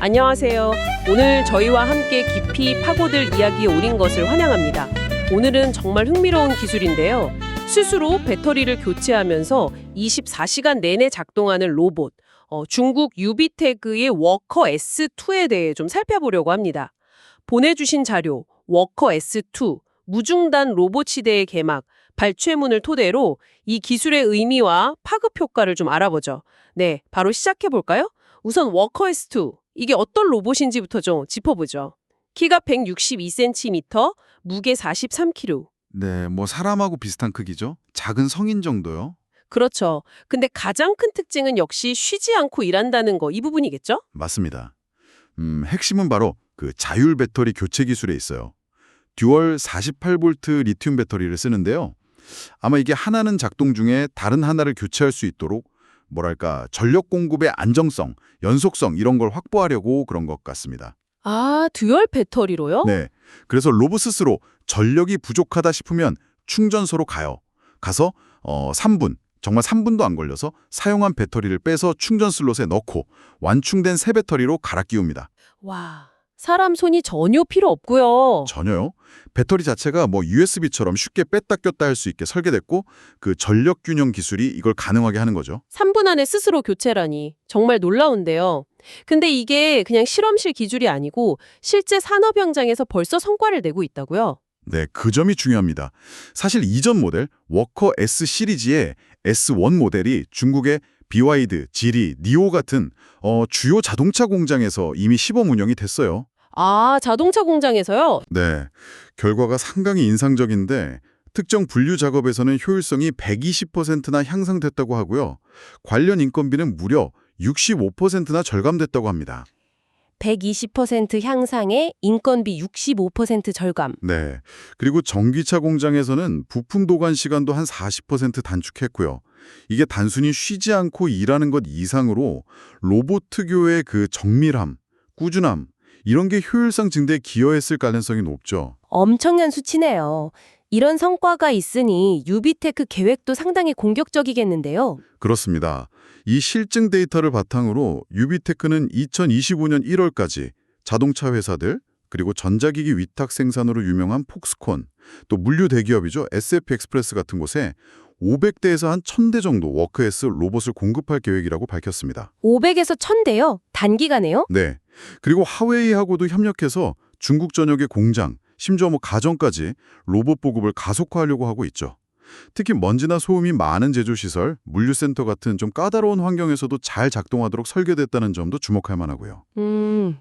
안녕하세요. 오늘 저희와 함께 깊이 파고들 이야기에 오린 것을 환영합니다. 오늘은 정말 흥미로운 기술인데요. 스스로 배터리를 교체하면서 24시간 내내 작동하는 로봇, 중국 유비테크의 워커 S2에 대해 좀 살펴보려고 합니다. 보내주신 자료, 워커 S2, 무중단 로봇 시대의 개막, 발췌문을 토대로 이 기술의 의미와 파급 효과를 좀 알아보죠. 네, 바로 시작해볼까요? 우선 워커 S2, 이게 어떤 로봇인지부터 좀 짚어보죠. 키가 162cm, 무게 43kg. 네, 뭐 사람하고 비슷한 크기죠. 작은 성인 정도요. 그렇죠. 근데 가장 큰 특징은 역시 쉬지 않고 일한다는 거, 이 부분이겠죠? 맞습니다. 핵심은 바로 그 자율 배터리 교체 기술에 있어요. 듀얼 48V 리튬 배터리를 쓰는데요. 아마 이게 하나는 작동 중에 다른 하나를 교체할 수 있도록 뭐랄까 전력 공급의 안정성, 연속성 이런 걸 확보하려고 그런 것 같습니다. 아, 듀얼 배터리로요? 네, 그래서 로봇 스스로 전력이 부족하다 싶으면 충전소로 가서 3분, 정말 3분도 안 걸려서 사용한 배터리를 빼서 충전 슬롯에 넣고 완충된 새 배터리로 갈아 끼웁니다. 와, 사람 손이 전혀 필요 없고요. 전혀요. 배터리 자체가 뭐 USB처럼 쉽게 뺐다 꼈다 할 수 있게 설계됐고 그 전력 균형 기술이 이걸 가능하게 하는 거죠. 3분 안에 스스로 교체라니 정말 놀라운데요. 근데 이게 그냥 실험실 기술이 아니고 실제 산업 현장에서 벌써 성과를 내고 있다고요? 네, 그 점이 중요합니다. 사실 이전 모델 워커 S 시리즈의 S1 모델이 중국의 BYD, 지리, 니오 같은 주요 자동차 공장에서 이미 시범 운영이 됐어요. 아, 자동차 공장에서요? 네, 결과가 상당히 인상적인데 특정 분류 작업에서는 효율성이 120%나 향상됐다고 하고요. 관련 인건비는 무려 65%나 절감됐다고 합니다. 120% 향상에 인건비 65% 절감. 네, 그리고 전기차 공장에서는 부품 도관 시간도 한 40% 단축했고요. 이게 단순히 쉬지 않고 일하는 것 이상으로 로봇 특유의 그 정밀함, 꾸준함 이런 게 효율성 증대에 기여했을 가능성이 높죠. 엄청난 수치네요. 이런 성과가 있으니 유비테크 계획도 상당히 공격적이겠는데요. 그렇습니다. 이 실증 데이터를 바탕으로 유비테크는 2025년 1월까지 자동차 회사들 그리고 전자기기 위탁 생산으로 유명한 폭스콘, 또 물류 대기업이죠. SF 익스프레스 같은 곳에 500대에서 한 1000대 정도 워크S 로봇을 공급할 계획이라고 밝혔습니다. 500에서 1000대요? 단기간에요? 네. 그리고 하웨이하고도 협력해서 중국 전역의 공장, 심지어 뭐 가정까지 로봇 보급을 가속화하려고 하고 있죠. 특히 먼지나 소음이 많은 제조시설, 물류센터 같은 좀 까다로운 환경에서도 잘 작동하도록 설계됐다는 점도 주목할 만하고요.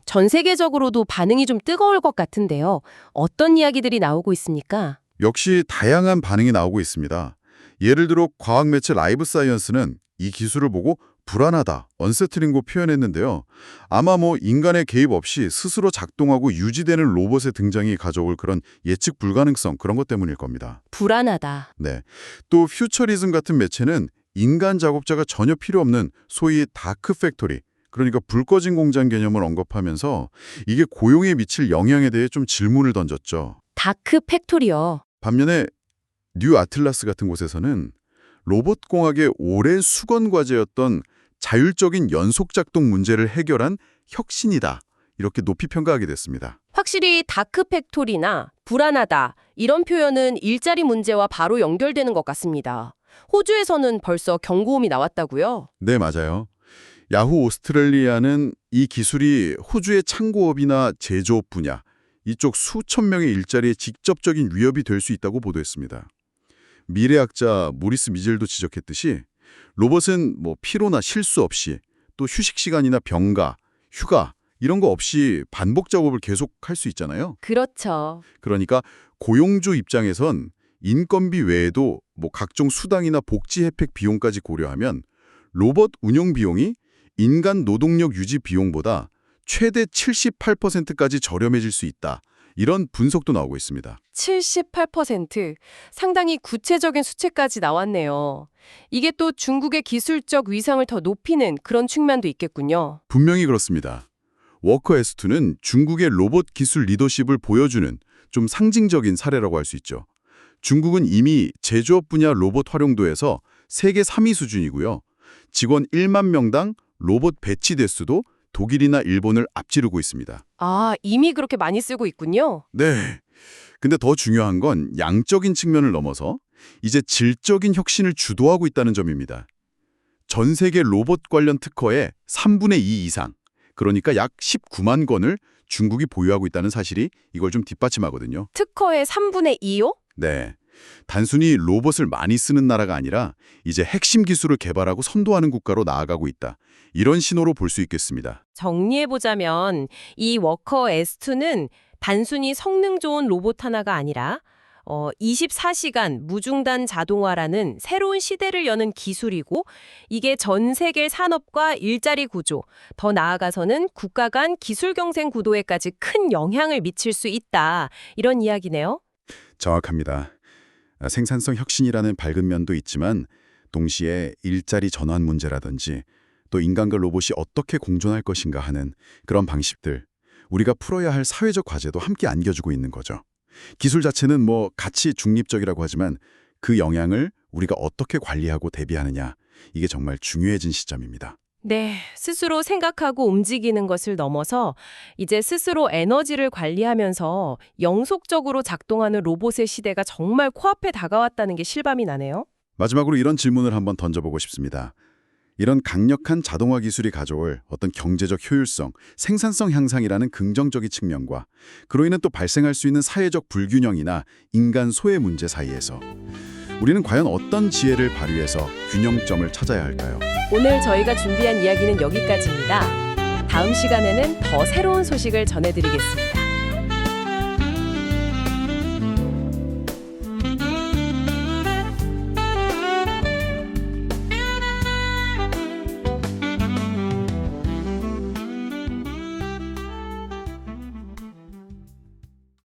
전 세계적으로도 반응이 좀 뜨거울 것 같은데요. 어떤 이야기들이 나오고 있습니까? 역시 다양한 반응이 나오고 있습니다. 예를 들어 과학 매체 라이브 사이언스는 이 기술을 보고 불안하다, 언세트링고 표현했는데요. 아마 뭐 인간의 개입 없이 스스로 작동하고 유지되는 로봇의 등장이 가져올 그런 예측 불가능성 그런 것 때문일 겁니다. 불안하다. 네. 또 퓨처리즘 같은 매체는 인간 작업자가 전혀 필요 없는 소위 다크 팩토리, 그러니까 불 꺼진 공장 개념을 언급하면서 이게 고용에 미칠 영향에 대해 좀 질문을 던졌죠. 다크 팩토리요. 반면에 뉴 아틀라스 같은 곳에서는 로봇 공학의 오랜 수건 과제였던 자율적인 연속 작동 문제를 해결한 혁신이다. 이렇게 높이 평가하게 됐습니다. 확실히 다크 팩토리나 불안하다 이런 표현은 일자리 문제와 바로 연결되는 것 같습니다. 호주에서는 벌써 경고음이 나왔다고요? 네, 맞아요. 야후 오스트레일리아는 이 기술이 호주의 창고업이나 제조업 분야, 이쪽 수천 명의 일자리에 직접적인 위협이 될 수 있다고 보도했습니다. 미래학자 모리스 미젤도 지적했듯이 로봇은 뭐 피로나 실수 없이 또 휴식 시간이나 병가, 휴가 이런 거 없이 반복 작업을 계속할 수 있잖아요. 그렇죠. 그러니까 고용주 입장에선 인건비 외에도 뭐 각종 수당이나 복지 혜택 비용까지 고려하면 로봇 운영 비용이 인간 노동력 유지 비용보다 최대 78%까지 저렴해질 수 있다. 이런 분석도 나오고 있습니다. 78%. 상당히 구체적인 수치까지 나왔네요. 이게 또 중국의 기술적 위상을 더 높이는 그런 측면도 있겠군요. 분명히 그렇습니다. 워커 S2는 중국의 로봇 기술 리더십을 보여주는 좀 상징적인 사례라고 할 수 있죠. 중국은 이미 제조업 분야 로봇 활용도에서 세계 3위 수준이고요. 직원 1만 명당 로봇 배치 대수도 독일이나 일본을 앞지르고 있습니다. 아, 이미 그렇게 많이 쓰고 있군요. 네. 근데 더 중요한 건 양적인 측면을 넘어서 이제 질적인 혁신을 주도하고 있다는 점입니다. 전 세계 로봇 관련 특허의 3분의 2 이상, 그러니까 약 19만 건을 중국이 보유하고 있다는 사실이 이걸 좀 뒷받침하거든요. 특허의 3분의 2요? 네. 단순히 로봇을 많이 쓰는 나라가 아니라 이제 핵심 기술을 개발하고 선도하는 국가로 나아가고 있다. 이런 신호로 볼 수 있겠습니다. 정리해보자면 이 워커 S2는 단순히 성능 좋은 로봇 하나가 아니라 24시간 무중단 자동화라는 새로운 시대를 여는 기술이고 이게 전 세계 산업과 일자리 구조, 더 나아가서는 국가 간 기술 경쟁 구도에까지 큰 영향을 미칠 수 있다. 이런 이야기네요. 정확합니다. 생산성 혁신이라는 밝은 면도 있지만 동시에 일자리 전환 문제라든지 또 인간과 로봇이 어떻게 공존할 것인가 하는 그런 방식들, 우리가 풀어야 할 사회적 과제도 함께 안겨주고 있는 거죠. 기술 자체는 가치 중립적이라고 하지만 그 영향을 우리가 어떻게 관리하고 대비하느냐, 이게 정말 중요해진 시점입니다. 네, 스스로 생각하고 움직이는 것을 넘어서 이제 스스로 에너지를 관리하면서 영속적으로 작동하는 로봇의 시대가 정말 코앞에 다가왔다는 게 실감이 나네요. 마지막으로 이런 질문을 한번 던져보고 싶습니다. 이런 강력한 자동화 기술이 가져올 어떤 경제적 효율성, 생산성 향상이라는 긍정적인 측면과 그로 인해 또 발생할 수 있는 사회적 불균형이나 인간 소외 문제 사이에서 우리는 과연 어떤 지혜를 발휘해서 균형점을 찾아야 할까요? 오늘 저희가 준비한 이야기는 여기까지입니다. 다음 시간에는 더 새로운 소식을 전해드리겠습니다.